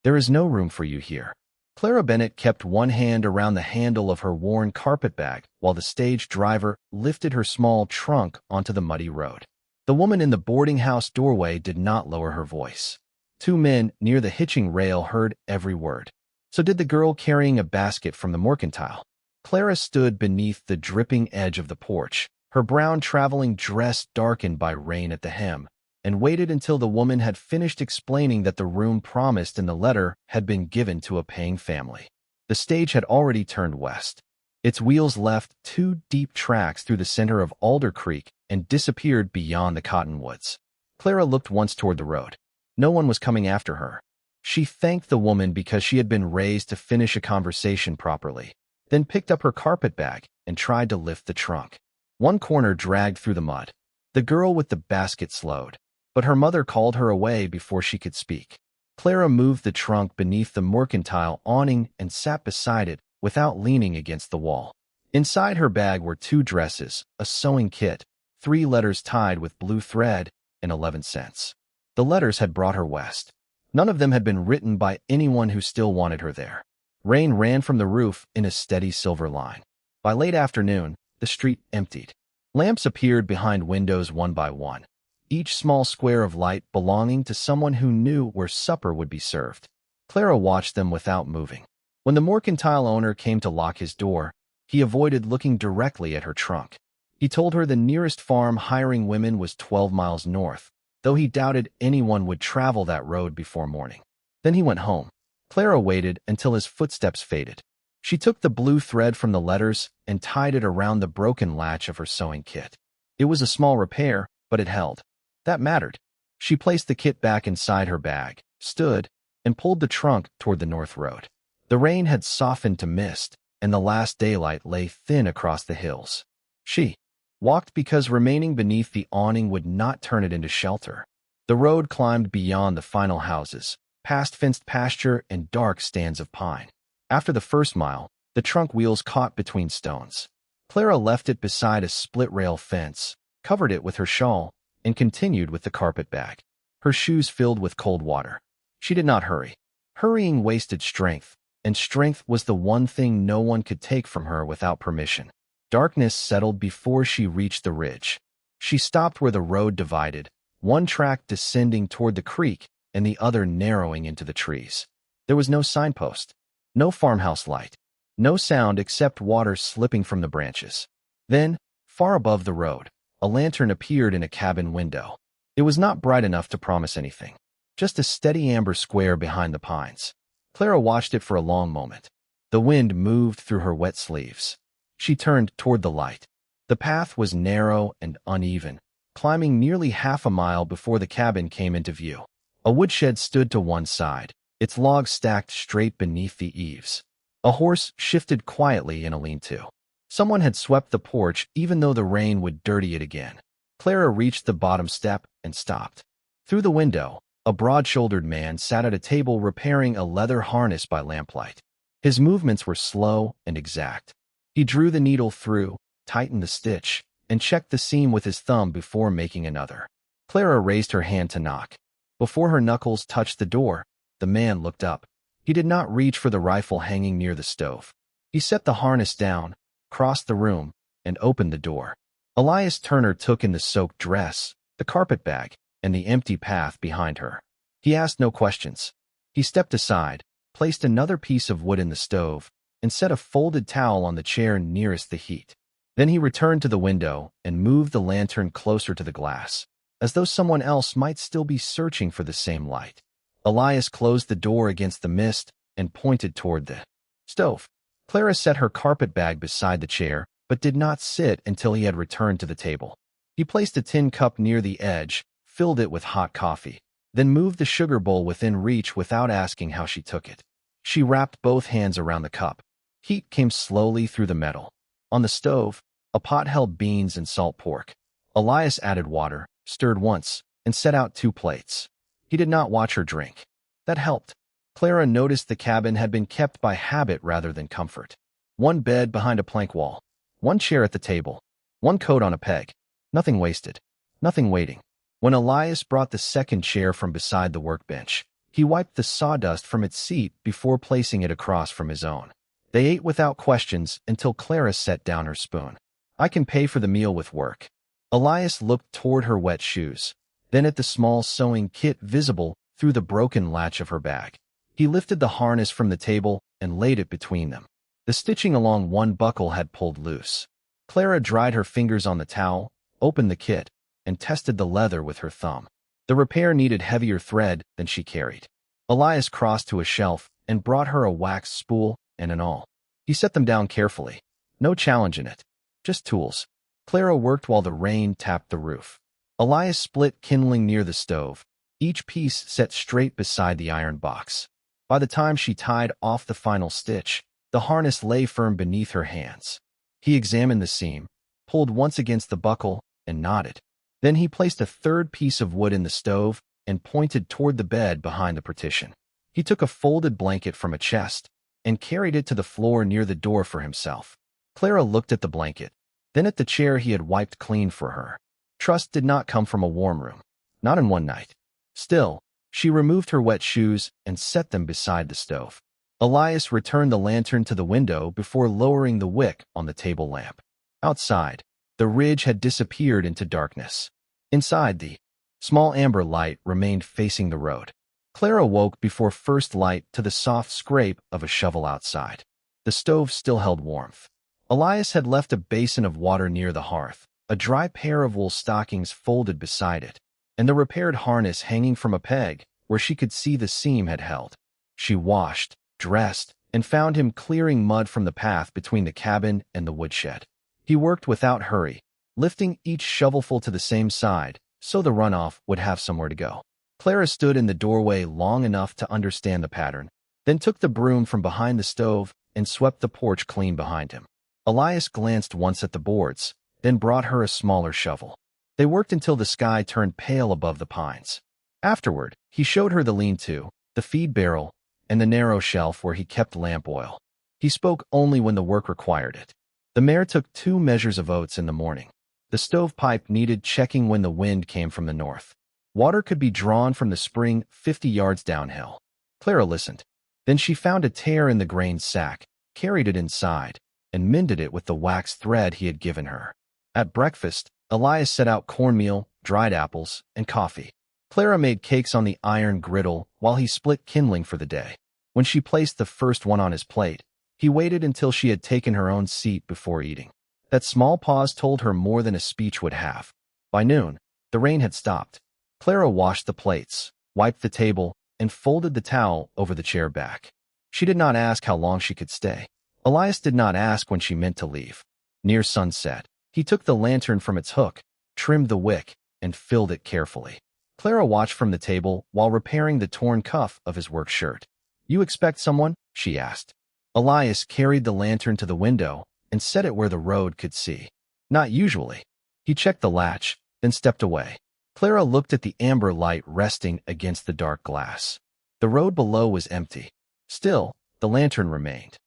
There is no room for you here. Clara Bennett kept one hand around the handle of her worn carpetbag while the stage driver lifted her small trunk onto the muddy road. The woman in the boarding house doorway did not lower her voice. Two men near the hitching rail heard every word. So did the girl carrying a basket from the mercantile. Clara stood beneath the dripping edge of the porch, her brown traveling dress darkened by rain at the hem, and waited until the woman had finished explaining that the room promised in the letter had been given to a paying family. The stage had already turned west. Its wheels left two deep tracks through the center of Alder Creek and disappeared beyond the cottonwoods. Clara looked once toward the road. No one was coming after her. She thanked the woman because she had been raised to finish a conversation properly, then picked up her carpetbag and tried to lift the trunk. One corner dragged through the mud. The girl with the basket slowed, but her mother called her away before she could speak. Clara moved the trunk beneath the mercantile awning and sat beside it without leaning against the wall. Inside her bag were 2 dresses, a sewing kit, 3 letters tied with blue thread, and 11 cents. The letters had brought her west. None of them had been written by anyone who still wanted her there. Rain ran from the roof in a steady silver line. By late afternoon, the street emptied. Lamps appeared behind windows one by one, each small square of light belonging to someone who knew where supper would be served. Clara watched them without moving. When the mercantile owner came to lock his door, he avoided looking directly at her trunk. He told her the nearest farm hiring women was 12 miles north, though he doubted anyone would travel that road before morning. Then he went home. Clara waited until his footsteps faded. She took the blue thread from the letters and tied it around the broken latch of her sewing kit. It was a small repair, but it held. That mattered. She placed the kit back inside her bag, stood, and pulled the trunk toward the north road. The rain had softened to mist, and the last daylight lay thin across the hills. She walked because remaining beneath the awning would not turn it into shelter. The road climbed beyond the final houses, past fenced pasture and dark stands of pine. After the first mile, the trunk wheels caught between stones. Clara left it beside a split-rail fence, covered it with her shawl, and continued with the carpetbag, her shoes filled with cold water. She did not hurry. Hurrying wasted strength, and strength was the one thing no one could take from her without permission. Darkness settled before she reached the ridge. She stopped where the road divided, one track descending toward the creek and the other narrowing into the trees. There was no signpost, no farmhouse light, no sound except water slipping from the branches. Then, far above the road, a lantern appeared in a cabin window. It was not bright enough to promise anything, just a steady amber square behind the pines. Clara watched it for a long moment. The wind moved through her wet sleeves. She turned toward the light. The path was narrow and uneven, climbing nearly half a mile before the cabin came into view. A woodshed stood to one side, its logs stacked straight beneath the eaves. A horse shifted quietly in a lean-to. Someone had swept the porch even though the rain would dirty it again. Clara reached the bottom step and stopped. Through the window, a broad-shouldered man sat at a table repairing a leather harness by lamplight. His movements were slow and exact. He drew the needle through, tightened the stitch, and checked the seam with his thumb before making another. Clara raised her hand to knock. Before her knuckles touched the door, the man looked up. He did not reach for the rifle hanging near the stove. He set the harness down, crossed the room, and opened the door. Elias Turner took in the soaked dress, the carpetbag, and the empty path behind her. He asked no questions. He stepped aside, placed another piece of wood in the stove, and set a folded towel on the chair nearest the heat. Then he returned to the window and moved the lantern closer to the glass, as though someone else might still be searching for the same light. Elias closed the door against the mist and pointed toward the stove. Clara set her carpetbag beside the chair, but did not sit until he had returned to the table. He placed a tin cup near the edge, filled it with hot coffee, then moved the sugar bowl within reach without asking how she took it. She wrapped both hands around the cup. Heat came slowly through the metal. On the stove, a pot held beans and salt pork. Elias added water, stirred once, and set out 2 plates. He did not watch her drink. That helped. Clara noticed the cabin had been kept by habit rather than comfort. 1 bed behind a plank wall, 1 chair at the table, 1 coat on a peg. Nothing wasted, nothing waiting. When Elias brought the second chair from beside the workbench, He wiped the sawdust from its seat before placing it across from his own. They ate without questions until Clara set down her spoon. "I can pay for the meal with work." Elias looked toward her wet shoes, then at the small sewing kit visible through the broken latch of her bag. He lifted the harness from the table and laid it between them. The stitching along one buckle had pulled loose. Clara dried her fingers on the towel, opened the kit, and tested the leather with her thumb. The repair needed heavier thread than she carried. Elias crossed to a shelf and brought her a wax spool and an awl. He set them down carefully. No challenge in it. Just tools. Clara worked while the rain tapped the roof. Elias split kindling near the stove, each piece set straight beside the iron box. By the time she tied off the final stitch, the harness lay firm beneath her hands. He examined the seam, pulled once against the buckle, and nodded. Then he placed a third piece of wood in the stove and pointed toward the bed behind the partition. He took a folded blanket from a chest and carried it to the floor near the door for himself. Clara looked at the blanket, then at the chair he had wiped clean for her. Trust did not come from a warm room, not in one night. Still, she removed her wet shoes and set them beside the stove. Elias returned the lantern to the window before lowering the wick on the table lamp. Outside, the ridge had disappeared into darkness. Inside, the small amber light remained facing the road. Clara woke before first light to the soft scrape of a shovel outside. The stove still held warmth. Elias had left a basin of water near the hearth, a dry pair of wool stockings folded beside it, and the repaired harness hanging from a peg where she could see the seam had held. She washed, dressed, and found him clearing mud from the path between the cabin and the woodshed. He worked without hurry, lifting each shovelful to the same side so the runoff would have somewhere to go. Clara stood in the doorway long enough to understand the pattern, then took the broom from behind the stove and swept the porch clean behind him. Elias glanced once at the boards, then brought her a smaller shovel. They worked until the sky turned pale above the pines. Afterward, he showed her the lean-to, the feed barrel, and the narrow shelf where he kept lamp oil. He spoke only when the work required it. The mare took 2 measures of oats in the morning. The stovepipe needed checking when the wind came from the north. Water could be drawn from the spring 50 yards downhill. Clara listened. Then she found a tear in the grain sack, carried it inside, and mended it with the waxed thread he had given her. At breakfast, Elias set out cornmeal, dried apples, and coffee. Clara made cakes on the iron griddle while he split kindling for the day. When she placed the first one on his plate, he waited until she had taken her own seat before eating. That small pause told her more than a speech would have. By noon, the rain had stopped. Clara washed the plates, wiped the table, and folded the towel over the chair back. She did not ask how long she could stay. Elias did not ask when she meant to leave. Near sunset, he took the lantern from its hook, trimmed the wick, and filled it carefully. Clara watched from the table while repairing the torn cuff of his work shirt. "You expect someone?" she asked. Elias carried the lantern to the window and set it where the road could see. "Not usually." He checked the latch, then stepped away. Clara looked at the amber light resting against the dark glass. The road below was empty. Still, the lantern remained.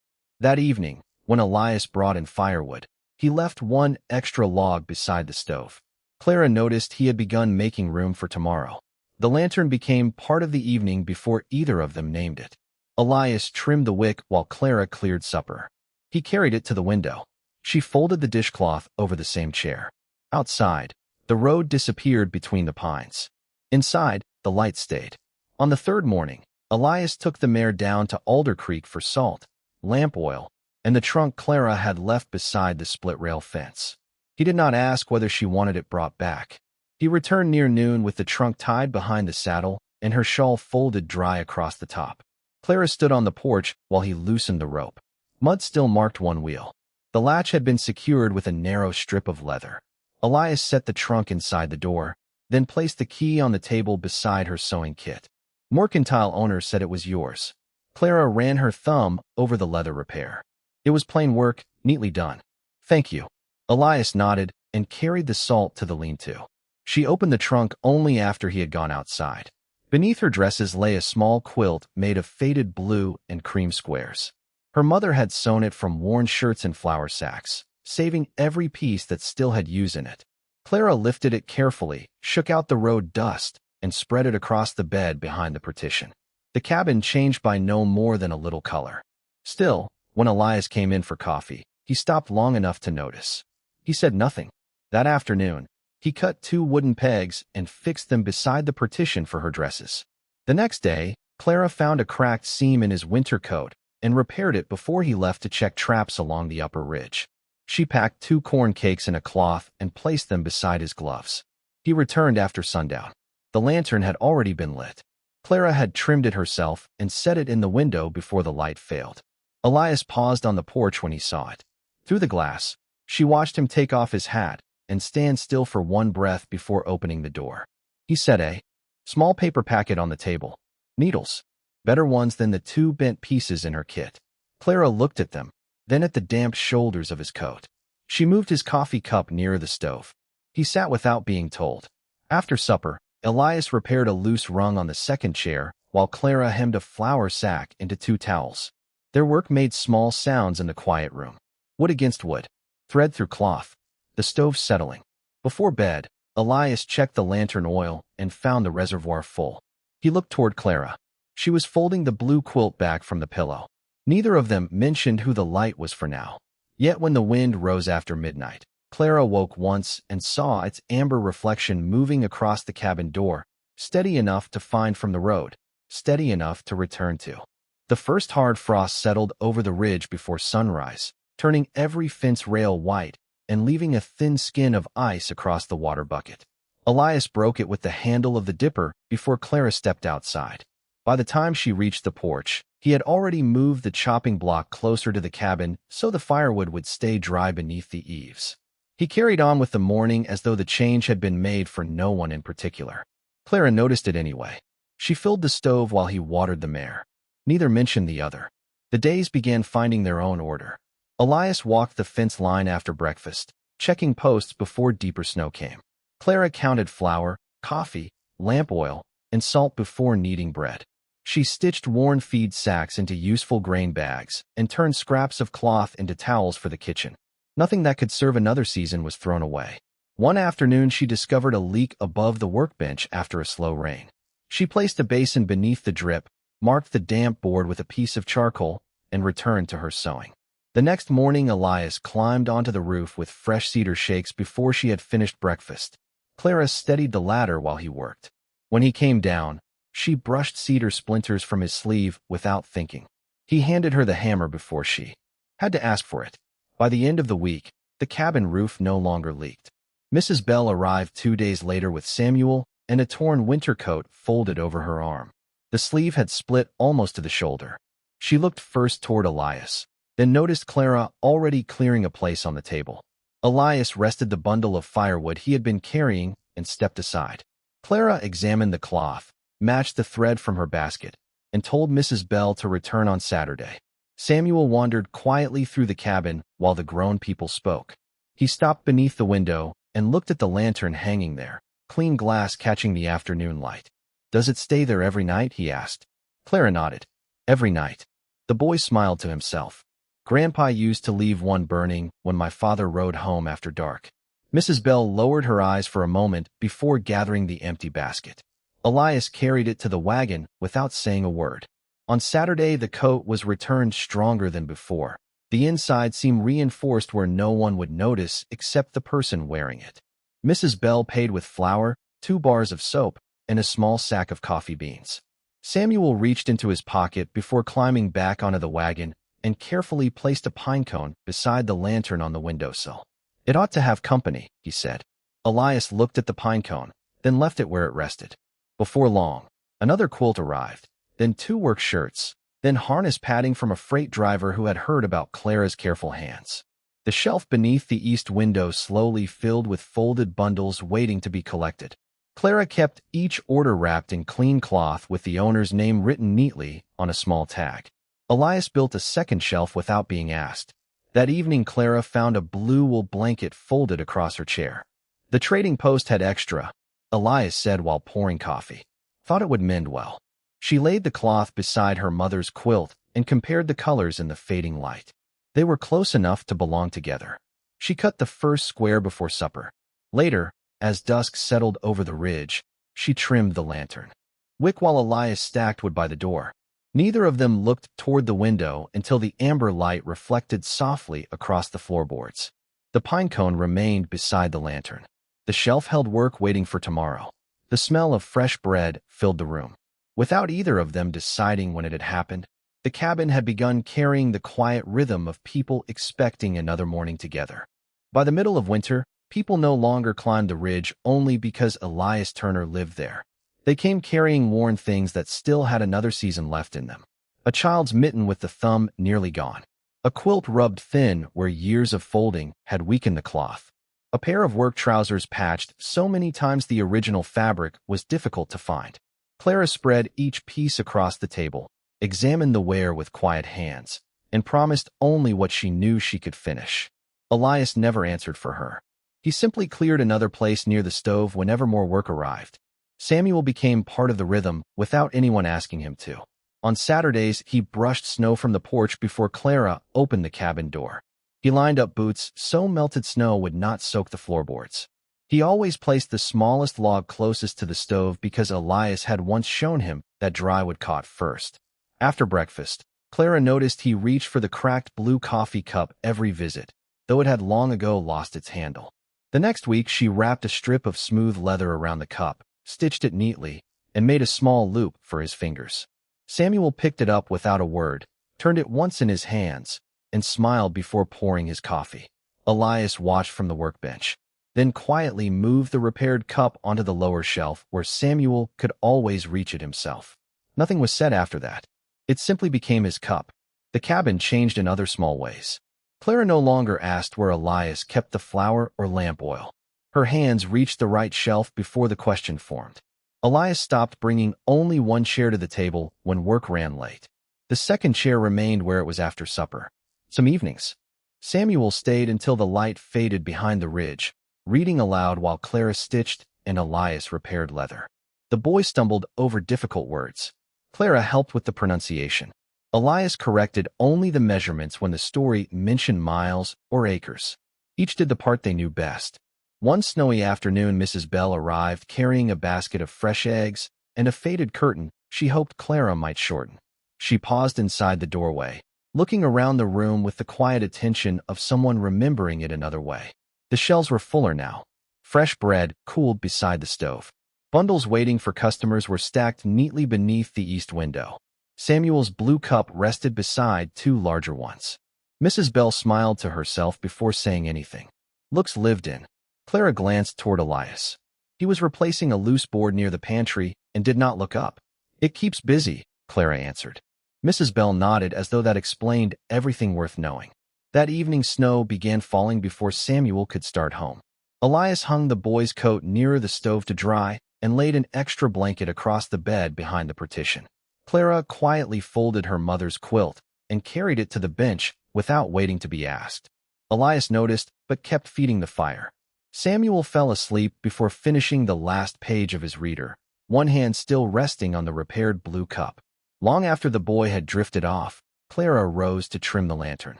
That evening, when Elias brought in firewood, he left one extra log beside the stove. Clara noticed he had begun making room for tomorrow. The lantern became part of the evening before either of them named it. Elias trimmed the wick while Clara cleared supper. He carried it to the window. She folded the dishcloth over the same chair. Outside, the road disappeared between the pines. Inside, the light stayed. On the third morning, Elias took the mare down to Alder Creek for salt, lamp oil, and the trunk Clara had left beside the split-rail fence. He did not ask whether she wanted it brought back. He returned near noon with the trunk tied behind the saddle and her shawl folded dry across the top. Clara stood on the porch while he loosened the rope. Mud still marked one wheel. The latch had been secured with a narrow strip of leather. Elias set the trunk inside the door, then placed the key on the table beside her sewing kit. "Mercantile owner said it was yours." Clara ran her thumb over the leather repair. "It was plain work, neatly done." "Thank you." Elias nodded and carried the salt to the lean-to. She opened the trunk only after he had gone outside. Beneath her dresses lay a small quilt made of faded blue and cream squares. Her mother had sewn it from worn shirts and flour sacks, saving every piece that still had use in it. Clara lifted it carefully, shook out the road dust, and spread it across the bed behind the partition. The cabin changed by no more than a little color. Still, when Elias came in for coffee, he stopped long enough to notice. He said nothing. That afternoon, he cut 2 wooden pegs and fixed them beside the partition for her dresses. The next day, Clara found a cracked seam in his winter coat and repaired it before he left to check traps along the upper ridge. She packed 2 corn cakes in a cloth and placed them beside his gloves. He returned after sundown. The lantern had already been lit. Clara had trimmed it herself and set it in the window before the light failed. Elias paused on the porch when he saw it. Through the glass, she watched him take off his hat and stand still for one breath before opening the door. He set a small paper packet on the table. Needles. Better ones than the 2 bent pieces in her kit. Clara looked at them, then at the damp shoulders of his coat. She moved his coffee cup nearer the stove. He sat without being told. After supper, Elias repaired a loose rung on the second chair, while Clara hemmed a flour sack into 2 towels. Their work made small sounds in the quiet room. Wood against wood. Thread through cloth. The stove settling. Before bed, Elias checked the lantern oil and found the reservoir full. He looked toward Clara. She was folding the blue quilt back from the pillow. Neither of them mentioned who the light was for now. Yet when the wind rose after midnight, Clara woke once and saw its amber reflection moving across the cabin door, steady enough to find from the road, steady enough to return to. The first hard frost settled over the ridge before sunrise, turning every fence rail white and leaving a thin skin of ice across the water bucket. Elias broke it with the handle of the dipper before Clara stepped outside. By the time she reached the porch, he had already moved the chopping block closer to the cabin so the firewood would stay dry beneath the eaves. He carried on with the morning as though the change had been made for no one in particular. Clara noticed it anyway. She filled the stove while he watered the mare. Neither mentioned the other. The days began finding their own order. Elias walked the fence line after breakfast, checking posts before deeper snow came. Clara counted flour, coffee, lamp oil, and salt before kneading bread. She stitched worn feed sacks into useful grain bags and turned scraps of cloth into towels for the kitchen. Nothing that could serve another season was thrown away. One afternoon she discovered a leak above the workbench after a slow rain. She placed a basin beneath the drip, marked the damp board with a piece of charcoal, and returned to her sewing. The next morning Elias climbed onto the roof with fresh cedar shakes before she had finished breakfast. Clara steadied the ladder while he worked. When he came down, she brushed cedar splinters from his sleeve without thinking. He handed her the hammer before she had to ask for it. By the end of the week, the cabin roof no longer leaked. Mrs. Bell arrived 2 days later with Samuel and a torn winter coat folded over her arm. The sleeve had split almost to the shoulder. She looked first toward Elias, then noticed Clara already clearing a place on the table. Elias rested the bundle of firewood he had been carrying and stepped aside. Clara examined the cloth, matched the thread from her basket, and told Mrs. Bell to return on Saturday. Samuel wandered quietly through the cabin while the grown people spoke. He stopped beneath the window and looked at the lantern hanging there, clean glass catching the afternoon light. "Does it stay there every night?" he asked. Clara nodded. "Every night." The boy smiled to himself. "Grandpa used to leave one burning when my father rode home after dark." Mrs. Bell lowered her eyes for a moment before gathering the empty basket. Elias carried it to the wagon without saying a word. On Saturday, the coat was returned stronger than before. The inside seemed reinforced where no one would notice except the person wearing it. Mrs. Bell paid with flour, 2 bars of soap, and a small sack of coffee beans. Samuel reached into his pocket before climbing back onto the wagon and carefully placed a pine cone beside the lantern on the windowsill. "It ought to have company," he said. Elias looked at the pine cone, then left it where it rested. Before long, another quilt arrived, then 2 work shirts, then harness padding from a freight driver who had heard about Clara's careful hands. The shelf beneath the east window slowly filled with folded bundles waiting to be collected. Clara kept each order wrapped in clean cloth with the owner's name written neatly on a small tag. Elias built a second shelf without being asked. That evening Clara found a blue wool blanket folded across her chair. "The trading post had extra," Elias said while pouring coffee. "Thought it would mend well." She laid the cloth beside her mother's quilt and compared the colors in the fading light. They were close enough to belong together. She cut the first square before supper. Later, as dusk settled over the ridge, she trimmed the lantern. wick while Elias stacked wood by the door. Neither of them looked toward the window until the amber light reflected softly across the floorboards. The pine cone remained beside the lantern. The shelf held work waiting for tomorrow. The smell of fresh bread filled the room. Without either of them deciding when it had happened, the cabin had begun carrying the quiet rhythm of people expecting another morning together. By the middle of winter, people no longer climbed the ridge only because Elias Turner lived there. They came carrying worn things that still had another season left in them. A child's mitten with the thumb nearly gone. A quilt rubbed thin where years of folding had weakened the cloth. A pair of work trousers patched so many times the original fabric was difficult to find. Clara spread each piece across the table, examined the wear with quiet hands, and promised only what she knew she could finish. Elias never answered for her. He simply cleared another place near the stove whenever more work arrived. Samuel became part of the rhythm without anyone asking him to. On Saturdays, he brushed snow from the porch before Clara opened the cabin door. He lined up boots so melted snow would not soak the floorboards. He always placed the smallest log closest to the stove because Elias had once shown him that dry wood caught first. After breakfast, Clara noticed he reached for the cracked blue coffee cup every visit, though it had long ago lost its handle. The next week, she wrapped a strip of smooth leather around the cup, stitched it neatly, and made a small loop for his fingers. Samuel picked it up without a word, turned it once in his hands, and smiled before pouring his coffee. Elias watched from the workbench, then quietly moved the repaired cup onto the lower shelf where Samuel could always reach it himself. Nothing was said after that. It simply became his cup. The cabin changed in other small ways. Clara no longer asked where Elias kept the flour or lamp oil. Her hands reached the right shelf before the question formed. Elias stopped bringing only one chair to the table when work ran late. The second chair remained where it was after supper. Some evenings, Samuel stayed until the light faded behind the ridge, reading aloud while Clara stitched and Elias repaired leather. The boy stumbled over difficult words. Clara helped with the pronunciation. Elias corrected only the measurements when the story mentioned miles or acres. Each did the part they knew best. One snowy afternoon, Mrs. Bell arrived carrying a basket of fresh eggs and a faded curtain she hoped Clara might shorten. She paused inside the doorway, looking around the room with the quiet attention of someone remembering it another way. The shelves were fuller now. Fresh bread cooled beside the stove. Bundles waiting for customers were stacked neatly beneath the east window. Samuel's blue cup rested beside two larger ones. Mrs. Bell smiled to herself before saying anything. Looks lived in. Clara glanced toward Elias. He was replacing a loose board near the pantry and did not look up. It keeps busy, Clara answered. Mrs. Bell nodded as though that explained everything worth knowing. That evening, snow began falling before Samuel could start home. Elias hung the boy's coat nearer the stove to dry and laid an extra blanket across the bed behind the partition. Clara quietly folded her mother's quilt and carried it to the bench without waiting to be asked. Elias noticed but kept feeding the fire. Samuel fell asleep before finishing the last page of his reader, one hand still resting on the repaired blue cup. Long after the boy had drifted off, Clara rose to trim the lantern.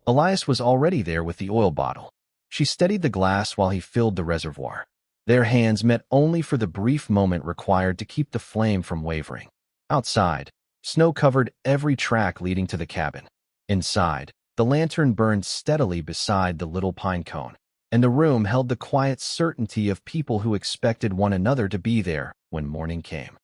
Elias was already there with the oil bottle. She steadied the glass while he filled the reservoir. Their hands met only for the brief moment required to keep the flame from wavering. Outside, snow covered every track leading to the cabin. Inside, the lantern burned steadily beside the little pine cone, and the room held the quiet certainty of people who expected one another to be there when morning came.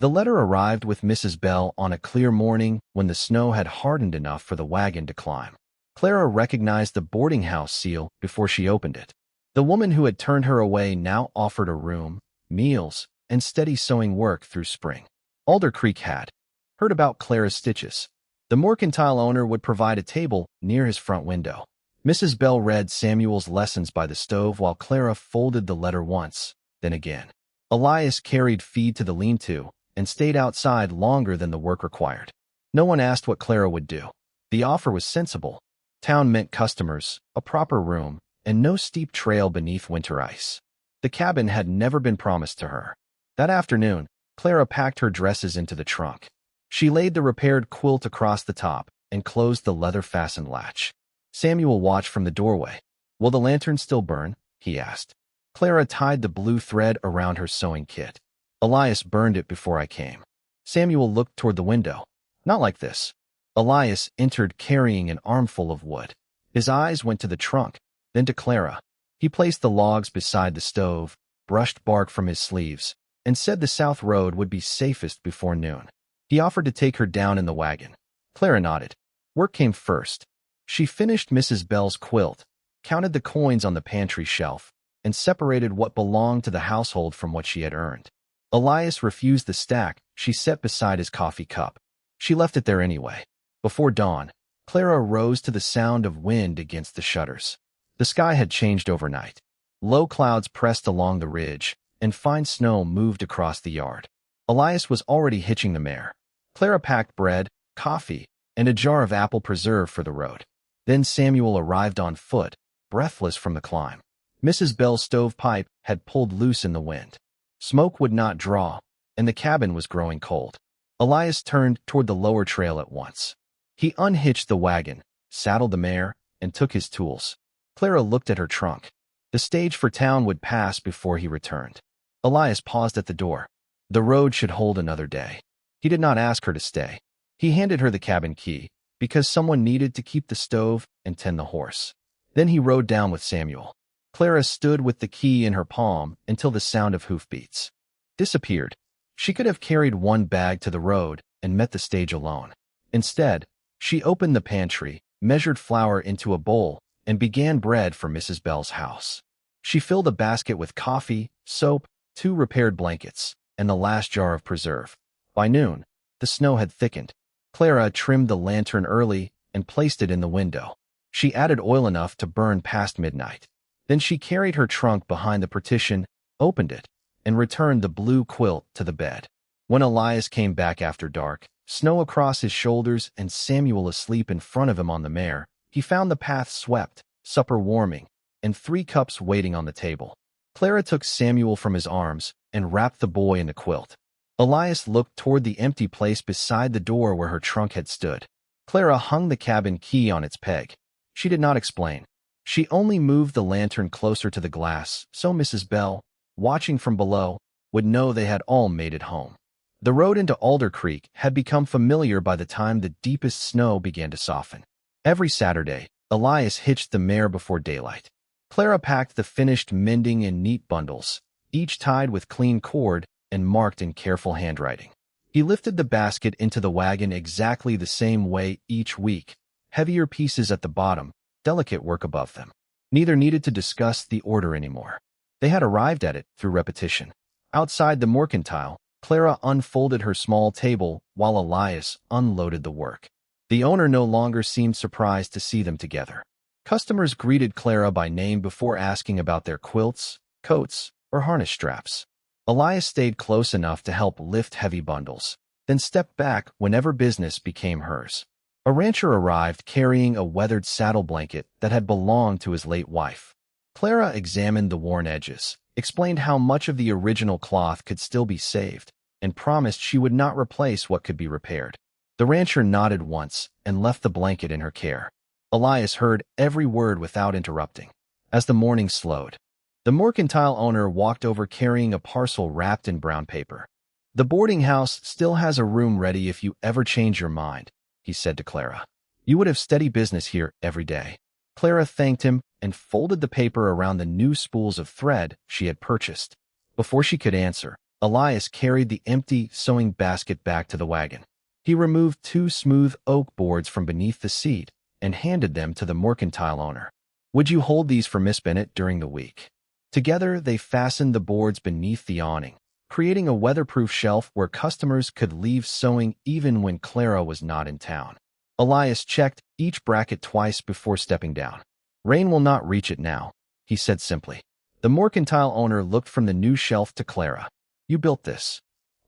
The letter arrived with Mrs. Bell on a clear morning when the snow had hardened enough for the wagon to climb. Clara recognized the boarding house seal before she opened it. The woman who had turned her away now offered a room, meals, and steady sewing work through spring. Alder Creek had heard about Clara's stitches. The mercantile owner would provide a table near his front window. Mrs. Bell read Samuel's lessons by the stove while Clara folded the letter once, then again. Elias carried feed to the lean-to and stayed outside longer than the work required. No one asked what Clara would do. The offer was sensible. Town meant customers, a proper room, and no steep trail beneath winter ice. The cabin had never been promised to her. That afternoon, Clara packed her dresses into the trunk. She laid the repaired quilt across the top and closed the leather-fastened latch. Samuel watched from the doorway. "Will the lantern still burn?" he asked. Clara tied the blue thread around her sewing kit. Elias burned it before I came. Samuel looked toward the window. Not like this. Elias entered carrying an armful of wood. His eyes went to the trunk, then to Clara. He placed the logs beside the stove, brushed bark from his sleeves, and said the south road would be safest before noon. He offered to take her down in the wagon. Clara nodded. Work came first. She finished Mrs. Bell's quilt, counted the coins on the pantry shelf, and separated what belonged to the household from what she had earned. Elias refused the stack she set beside his coffee cup. She left it there anyway. Before dawn, Clara rose to the sound of wind against the shutters. The sky had changed overnight. Low clouds pressed along the ridge, and fine snow moved across the yard. Elias was already hitching the mare. Clara packed bread, coffee, and a jar of apple preserve for the road. Then Samuel arrived on foot, breathless from the climb. Mrs. Bell's stovepipe had pulled loose in the wind. Smoke would not draw, and the cabin was growing cold. Elias turned toward the lower trail at once. He unhitched the wagon, saddled the mare, and took his tools. Clara looked at her trunk. The stage for town would pass before he returned. Elias paused at the door. The road should hold another day. He did not ask her to stay. He handed her the cabin key, because someone needed to keep the stove and tend the horse. Then he rode down with Samuel. Clara stood with the key in her palm until the sound of hoofbeats disappeared. She could have carried one bag to the road and met the stage alone. Instead, she opened the pantry, measured flour into a bowl, and began bread for Mrs. Bell's house. She filled a basket with coffee, soap, 2 repaired blankets, and the last jar of preserve. By noon, the snow had thickened. Clara trimmed the lantern early and placed it in the window. She added oil enough to burn past midnight. Then she carried her trunk behind the partition, opened it, and returned the blue quilt to the bed. When Elias came back after dark, snow across his shoulders and Samuel asleep in front of him on the mare, he found the path swept, supper warming, and 3 cups waiting on the table. Clara took Samuel from his arms and wrapped the boy in the quilt. Elias looked toward the empty place beside the door where her trunk had stood. Clara hung the cabin key on its peg. She did not explain. She only moved the lantern closer to the glass so Mrs. Bell, watching from below, would know they had all made it home. The road into Alder Creek had become familiar by the time the deepest snow began to soften. Every Saturday, Elias hitched the mare before daylight. Clara packed the finished mending in neat bundles, each tied with clean cord and marked in careful handwriting. He lifted the basket into the wagon exactly the same way each week, heavier pieces at the bottom, delicate work above them. Neither needed to discuss the order anymore. They had arrived at it through repetition. Outside the mercantile, Clara unfolded her small table while Elias unloaded the work. The owner no longer seemed surprised to see them together. Customers greeted Clara by name before asking about their quilts, coats, or harness straps. Elias stayed close enough to help lift heavy bundles, then stepped back whenever business became hers. A rancher arrived carrying a weathered saddle blanket that had belonged to his late wife. Clara examined the worn edges, explained how much of the original cloth could still be saved, and promised she would not replace what could be repaired. The rancher nodded once and left the blanket in her care. Elias heard every word without interrupting. As the morning slowed, the mercantile owner walked over carrying a parcel wrapped in brown paper. "The boarding house still has a room ready if you ever change your mind," he said to Clara. "You would have steady business here every day." Clara thanked him and folded the paper around the new spools of thread she had purchased. Before she could answer, Elias carried the empty sewing basket back to the wagon. He removed 2 smooth oak boards from beneath the seat and handed them to the mercantile owner. "Would you hold these for Miss Bennett during the week?" Together, they fastened the boards beneath the awning, creating a weatherproof shelf where customers could leave sewing even when Clara was not in town. Elias checked each bracket twice before stepping down. "Rain will not reach it now," he said simply. The mercantile owner looked from the new shelf to Clara. "You built this."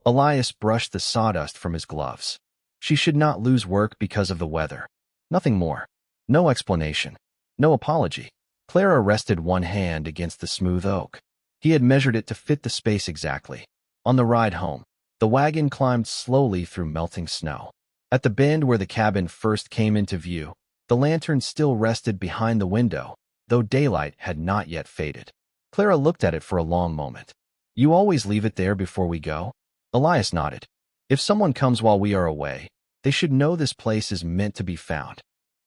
Elias brushed the sawdust from his gloves. She should not lose work because of the weather. Nothing more. No explanation. No apology. Clara rested one hand against the smooth oak. He had measured it to fit the space exactly. On the ride home, the wagon climbed slowly through melting snow. At the bend where the cabin first came into view, the lantern still rested behind the window, though daylight had not yet faded. Clara looked at it for a long moment. You always leave it there before we go? Elias nodded. If someone comes while we are away, they should know this place is meant to be found.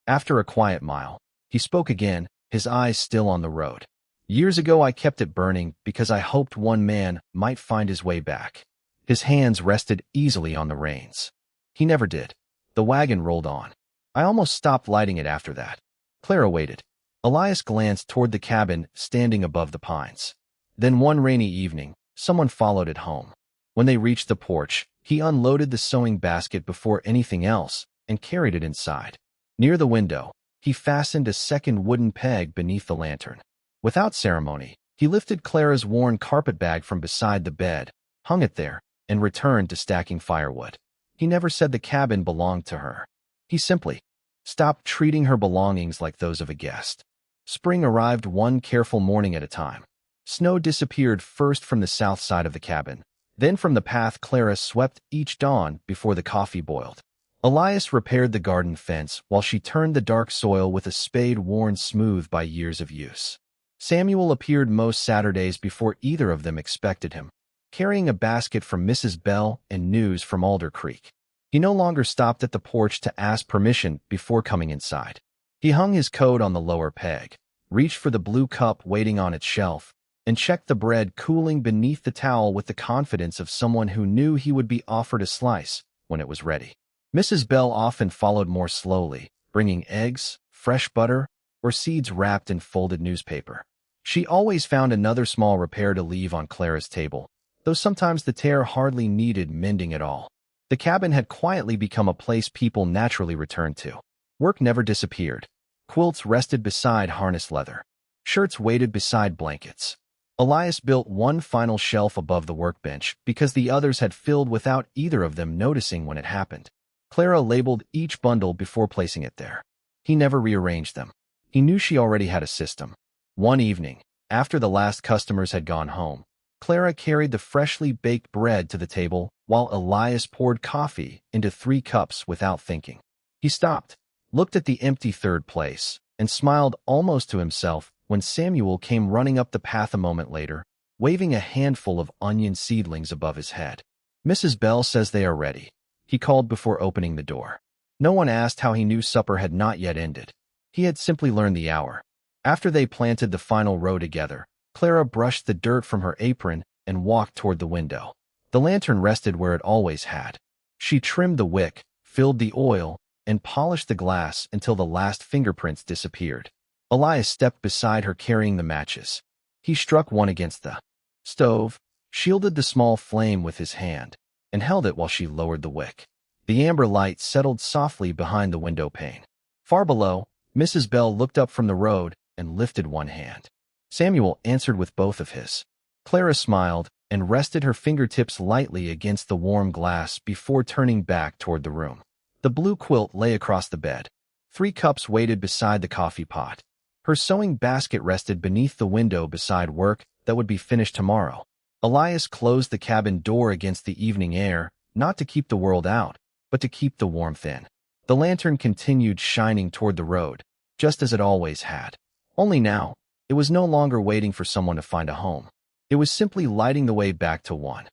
After a quiet mile, he spoke again, his eyes still on the road. Years ago I kept it burning because I hoped one man might find his way back. His hands rested easily on the reins. He never did. The wagon rolled on. I almost stopped lighting it after that. Clara waited. Elias glanced toward the cabin standing above the pines. Then one rainy evening, someone followed it home. When they reached the porch, he unloaded the sewing basket before anything else and carried it inside. Near the window, he fastened a second wooden peg beneath the lantern. Without ceremony, he lifted Clara's worn carpetbag from beside the bed, hung it there, and returned to stacking firewood. He never said the cabin belonged to her. He simply stopped treating her belongings like those of a guest. Spring arrived one careful morning at a time. Snow disappeared first from the south side of the cabin, then from the path Clara swept each dawn before the coffee boiled. Elias repaired the garden fence while she turned the dark soil with a spade worn smooth by years of use. Samuel appeared most Saturdays before either of them expected him, carrying a basket from Mrs. Bell and news from Alder Creek. He no longer stopped at the porch to ask permission before coming inside. He hung his coat on the lower peg, reached for the blue cup waiting on its shelf, and checked the bread cooling beneath the towel with the confidence of someone who knew he would be offered a slice when it was ready. Mrs. Bell often followed more slowly, bringing eggs, fresh butter, or seeds wrapped in folded newspaper. She always found another small repair to leave on Clara's table, though sometimes the tear hardly needed mending at all. The cabin had quietly become a place people naturally returned to. Work never disappeared. Quilts rested beside harness leather. Shirts waited beside blankets. Elias built one final shelf above the workbench because the others had filled without either of them noticing when it happened. Clara labeled each bundle before placing it there. He never rearranged them. He knew she already had a system. One evening, after the last customers had gone home, Clara carried the freshly baked bread to the table while Elias poured coffee into 3 cups without thinking. He stopped, looked at the empty third place, and smiled almost to himself when Samuel came running up the path a moment later, waving a handful of onion seedlings above his head. "Mrs. Bell says they are ready," he called before opening the door. No one asked how he knew supper had not yet ended. He had simply learned the hour. After they planted the final row together, Clara brushed the dirt from her apron and walked toward the window. The lantern rested where it always had. She trimmed the wick, filled the oil, and polished the glass until the last fingerprints disappeared. Elias stepped beside her carrying the matches. He struck one against the stove, shielded the small flame with his hand, and held it while she lowered the wick. The amber light settled softly behind the window pane. Far below, Mrs. Bell looked up from the road and lifted one hand. Samuel answered with both of his. Clara smiled and rested her fingertips lightly against the warm glass before turning back toward the room. The blue quilt lay across the bed. 3 cups waited beside the coffee pot. Her sewing basket rested beneath the window beside work that would be finished tomorrow. Elias closed the cabin door against the evening air, not to keep the world out, but to keep the warmth in. The lantern continued shining toward the road, just as it always had. Only now, it was no longer waiting for someone to find a home. It was simply lighting the way back to one.